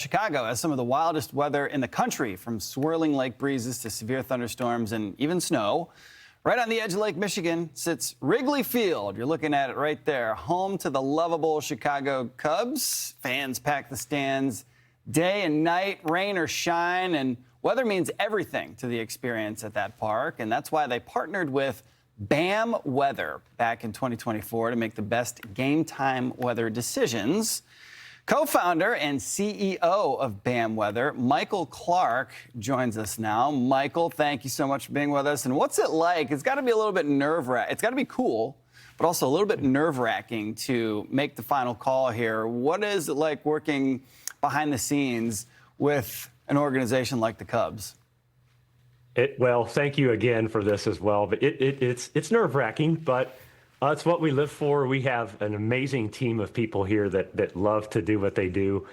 Chicago has some of the wildest weather in the country, from swirling lake breezes to severe thunderstorms and even snow. Right on the edge of Lake Michigan sits Wrigley Field. You're looking at it right there, home to the lovable Chicago Cubs. Fans pack the stands day and night, rain or shine, and weather means everything to the experience at that park. And that's why they partnered with BAM Weather back in 2024 to make the best game time weather decisions. Co-founder and CEO of BAM Weather, Michael Clark, joins us now. Michael, thank you so much for being with us. And what's it like? It's got to be a little bit nerve-wracking. It's got to be cool, but also a little bit nerve-wracking to make the final call here. What is it like working behind the scenes with an organization like the Cubs? Well, thank you again for this as well. But it's nerve-wracking, but it's what we live for. We have an amazing team of people here that love to do what they do.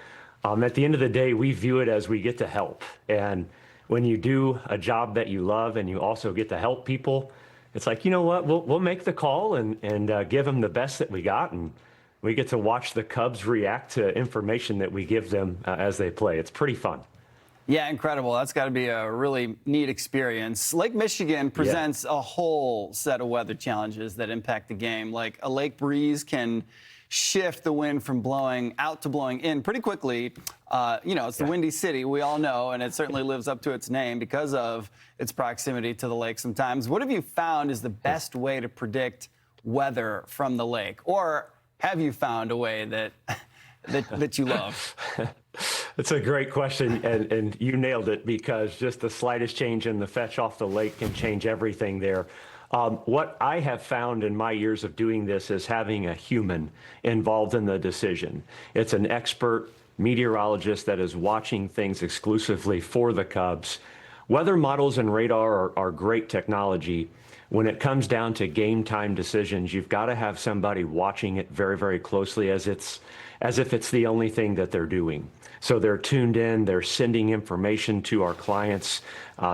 At the end of the day, we view it as we get to help. And when you do a job that you love and you also get to help people, it's like, you know what, we'll make the call and give them the best that we got. And we get to watch the Cubs react to information that we give them as they play. It's pretty fun. Yeah, incredible. That's got to be a really neat experience. Lake Michigan presents a whole set of weather challenges that impact the game. Like a lake breeze can shift the wind from blowing out to blowing in pretty quickly. It's the Windy City, we all know, and it certainly lives up to its name because of its proximity to the lake sometimes. What have you found is the best way to predict weather from the lake? Or have you found a way that you love? It's a great question, and you nailed it, because just the slightest change in the fetch off the lake can change everything there. What I have found in my years of doing this is having a human involved in the decision. It's an expert meteorologist that is watching things exclusively for the Cubs. Weather models and radar are great technology. When it comes down to game time decisions, you've got to have somebody watching it very, very closely as if it's the only thing that they're doing. So they're tuned in, they're sending information to our clients,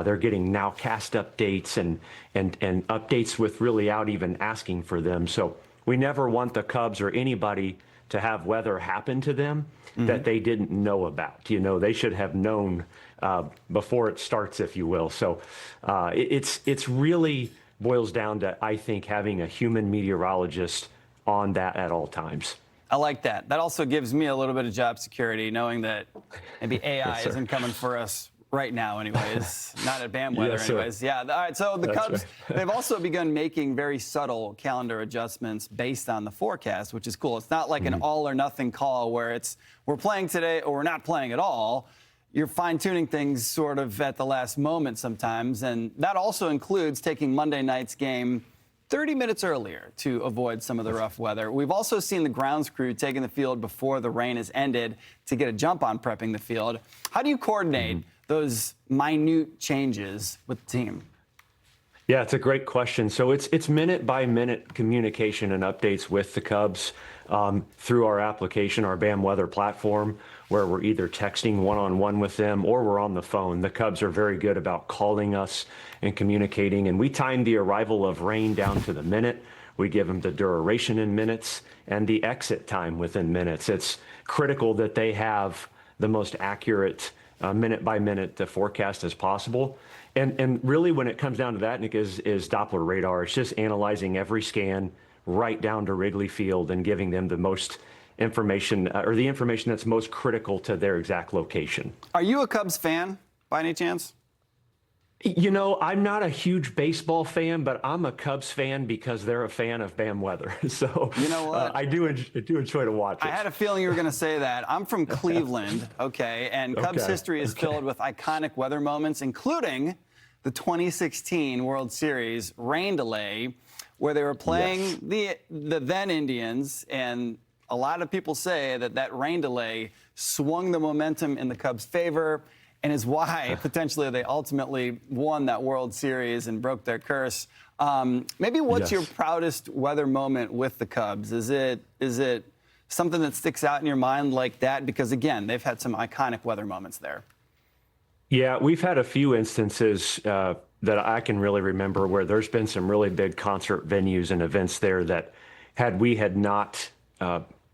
they're getting nowcast updates and updates without even asking for them. So we never want the Cubs or anybody to have weather happen to them that they didn't know about. You know, they should have known before it starts, if you will. So it's really boils down to, I think, having a human meteorologist on that at all times. I like that. That also gives me a little bit of job security, knowing that maybe AI isn't coming for us right now anyways, not at BAM Weather anyways. Yeah, all right, so the Cubs, they've also begun making very subtle calendar adjustments based on the forecast, which is cool. It's not like an all or nothing call where it's we're playing today or we're not playing at all. You're fine-tuning things sort of at the last moment sometimes, and that also includes taking Monday night's game 30 minutes earlier to avoid some of the rough weather. We've also seen the grounds crew taking the field before the rain has ended to get a jump on prepping the field. How do you coordinate those minute changes with the team? Yeah, it's a great question. So it's minute by minute communication and updates with the Cubs through our application, our BAM Weather platform, where we're either texting one-on-one with them or we're on the phone. The Cubs are very good about calling us and communicating, and we time the arrival of rain down to the minute. We give them the duration in minutes and the exit time within minutes. It's critical that they have the most accurate minute by minute forecast as possible. And really, when it comes down to that, Nick, is Doppler radar. It's just analyzing every scan right down to Wrigley Field and giving them the most information or the information that's most critical to their exact location. Are you a Cubs fan by any chance? You know, I'm not a huge baseball fan, but I'm a Cubs fan because they're a fan of BAM Weather. So you know what? I do enjoy to watch it. I had a feeling you were going to say that. I'm from Cleveland, and Cubs history is filled with iconic weather moments, including the 2016 World Series rain delay, where they were playing the then Indians, and a lot of people say that rain delay swung the momentum in the Cubs' favor and is why potentially they ultimately won that World Series and broke their curse. Maybe what's your proudest weather moment with the Cubs? Is it something that sticks out in your mind like that? Because, again, they've had some iconic weather moments there. Yeah, we've had a few instances that I can really remember where there's been some really big concert venues and events there that we had not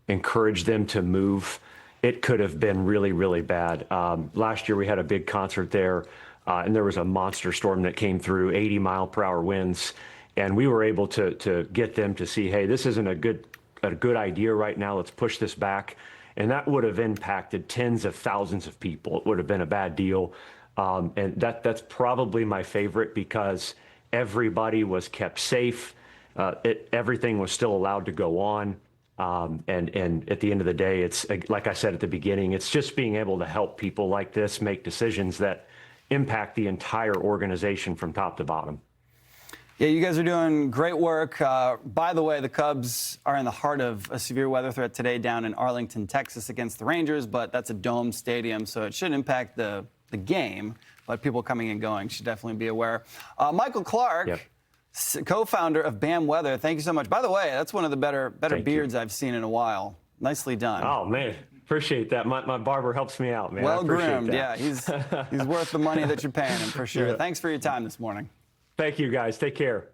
encouraged them to move it could have been really, really bad. Last year we had a big concert there, and there was a monster storm that came through, 80-mile-per-hour winds, and we were able to get them to see, hey, this isn't a good idea right now. Let's push this back. And that would have impacted tens of thousands of people. It would have been a bad deal. And that's probably my favorite because everybody was kept safe. Everything was still allowed to go on. And at the end of the day, it's like I said at the beginning, it's just being able to help people like this make decisions that impact the entire organization from top to bottom. Yeah, you guys are doing great work. By the way, the Cubs are in the heart of a severe weather threat today down in Arlington, Texas against the Rangers, but that's a dome stadium, so it shouldn't impact the game, but people coming and going should definitely be aware. Michael Clark, Yep. co-founder of BAM Weather, thank you so much. By the way, that's one of the better Thank beards you. I've seen in a while. Nicely done. Oh, man. Appreciate that. My barber helps me out, man. Well I appreciate groomed. that. Yeah, he's worth the money that you're paying him for sure. Yeah. Thanks for your time this morning. Thank you, guys. Take care.